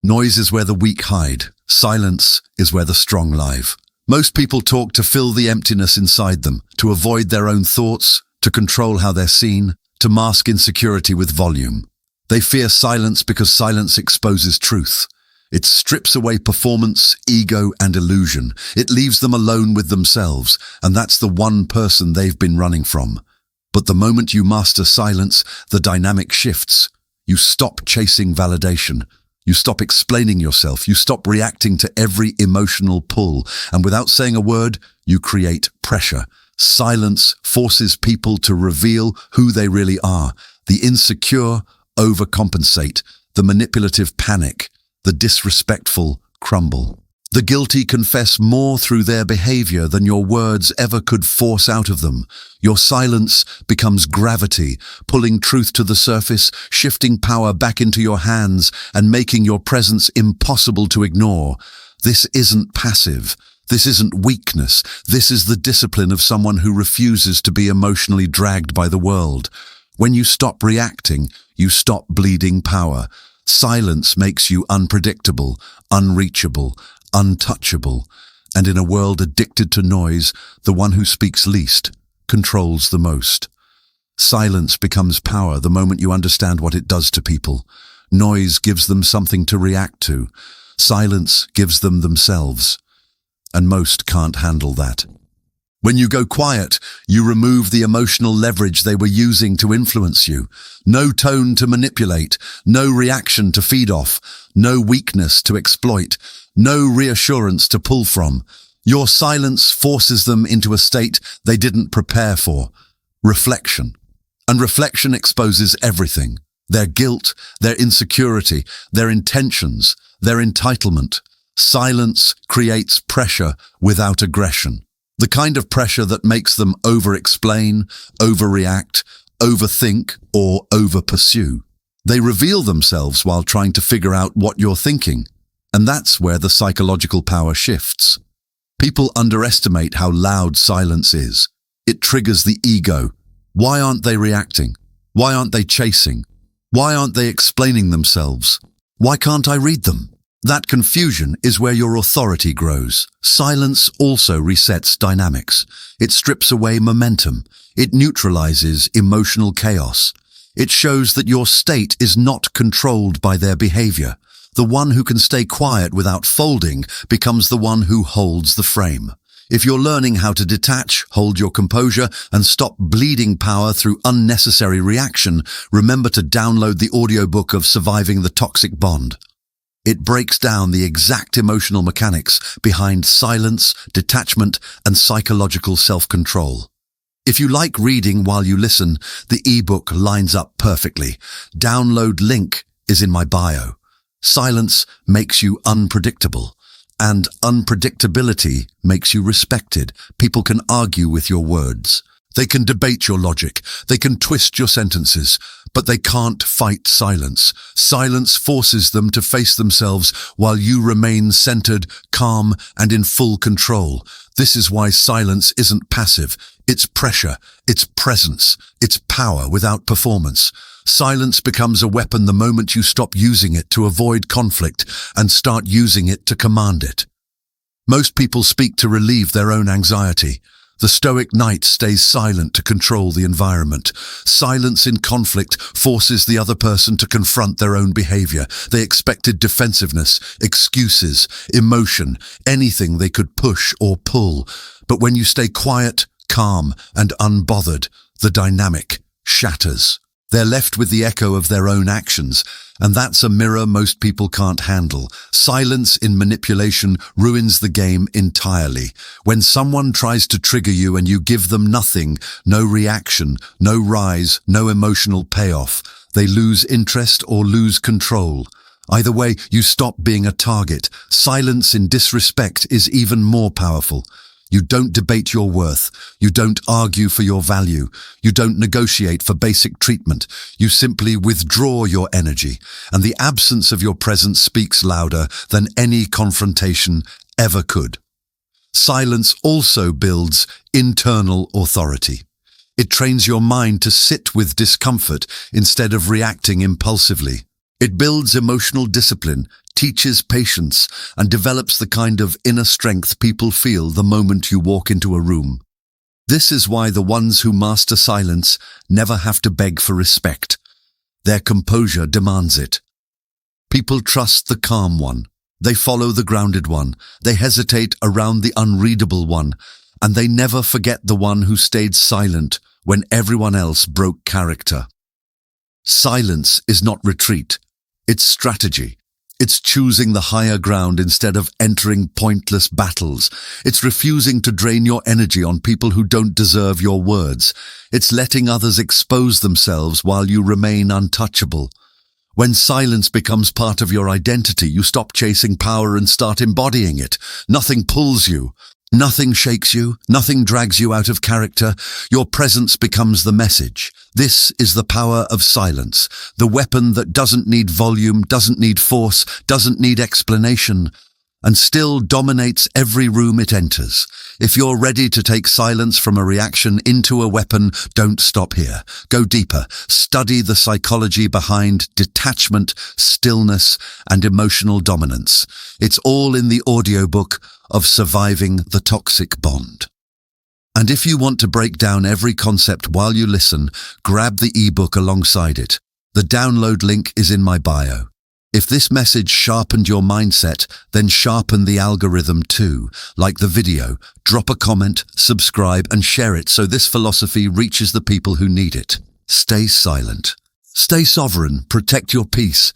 Noise is where the weak hide. Silence is where the strong live. Most people talk to fill the emptiness inside them, to avoid their own thoughts, to control how they're seen, to mask insecurity with volume. They fear silence because silence exposes truth. It strips away performance, ego, and illusion. It leaves them alone with themselves, and that's the one person they've been running from. But the moment you master silence, the dynamic shifts. You stop chasing validation. You stop explaining yourself. You stop reacting to every emotional pull. And without saying a word, you create pressure. Silence forces people to reveal who they really are. The insecure overcompensate. The manipulative panic. The disrespectful crumble. The guilty confess more through their behavior than your words ever could force out of them. Your silence becomes gravity, pulling truth to the surface, shifting power back into your hands, and making your presence impossible to ignore. This isn't passive. This isn't weakness. This is the discipline of someone who refuses to be emotionally dragged by the world. When you stop reacting, you stop bleeding power. Silence makes you unpredictable, unreachable, untouchable, and in a world addicted to noise, the one who speaks least controls the most. Silence becomes power the moment you understand what it does to people. Noise gives them something to react to. Silence gives them themselves. And most can't handle that. When you go quiet, you remove the emotional leverage they were using to influence you. No tone to manipulate, no reaction to feed off, no weakness to exploit, no reassurance to pull from. Your silence forces them into a state they didn't prepare for. Reflection. And reflection exposes everything. Their guilt, their insecurity, their intentions, their entitlement. Silence creates pressure without aggression. The kind of pressure that makes them over-explain, overreact, overthink, or over-pursue. They reveal themselves while trying to figure out what you're thinking, and that's where the psychological power shifts. People underestimate how loud silence is. It triggers the ego. Why aren't they reacting? Why aren't they chasing? Why aren't they explaining themselves? Why can't I read them? That confusion is where your authority grows. Silence also resets dynamics. It strips away momentum. It neutralizes emotional chaos. It shows that your state is not controlled by their behavior. The one who can stay quiet without folding becomes the one who holds the frame. If you're learning how to detach, hold your composure, and stop bleeding power through unnecessary reaction, remember to download the audiobook of Surviving the Toxic Bond. It breaks down the exact emotional mechanics behind silence, detachment, and psychological self-control. If you like reading while you listen, the ebook lines up perfectly. Download link is in my bio. Silence makes you unpredictable, and unpredictability makes you respected. People can argue with your words. They can debate your logic. They can twist your sentences, but they can't fight silence. Silence forces them to face themselves while you remain centered, calm, and in full control. This is why silence isn't passive. It's pressure, it's presence, it's power without performance. Silence becomes a weapon the moment you stop using it to avoid conflict and start using it to command it. Most people speak to relieve their own anxiety. The stoic knight stays silent to control the environment. Silence in conflict forces the other person to confront their own behavior. They expected defensiveness, excuses, emotion, anything they could push or pull. But when you stay quiet, calm, and unbothered, the dynamic shatters. They're left with the echo of their own actions, and that's a mirror most people can't handle. Silence in manipulation ruins the game entirely. When someone tries to trigger you and you give them nothing, no reaction, no rise, no emotional payoff, they lose interest or lose control. Either way, you stop being a target. Silence in disrespect is even more powerful. You don't debate your worth. You don't argue for your value. You don't negotiate for basic treatment. You simply withdraw your energy, and the absence of your presence speaks louder than any confrontation ever could. Silence also builds internal authority. It trains your mind to sit with discomfort instead of reacting impulsively. It builds emotional discipline, teaches patience, and develops the kind of inner strength people feel the moment you walk into a room. This is why the ones who master silence never have to beg for respect. Their composure demands it. People trust the calm one. They follow the grounded one. They hesitate around the unreadable one. And they never forget the one who stayed silent when everyone else broke character. Silence is not retreat. It's strategy. It's choosing the higher ground instead of entering pointless battles. It's refusing to drain your energy on people who don't deserve your words. It's letting others expose themselves while you remain untouchable. When silence becomes part of your identity, you stop chasing power and start embodying it. Nothing pulls you. Nothing shakes you. Nothing drags you out of character. Your presence becomes the message. This is the power of silence, the weapon that doesn't need volume, doesn't need force, doesn't need explanation, and still dominates every room it enters. If you're ready to take silence from a reaction into a weapon, don't stop here. Go deeper. Study the psychology behind detachment, stillness, and emotional dominance. It's all in the audiobook of Surviving the Toxic Bond. And if you want to break down every concept while you listen, grab the ebook alongside it. The download link is in my bio. If this message sharpened your mindset, then sharpen the algorithm too. Like the video, drop a comment, subscribe, and share it so this philosophy reaches the people who need it. Stay silent. Stay sovereign. Protect your peace.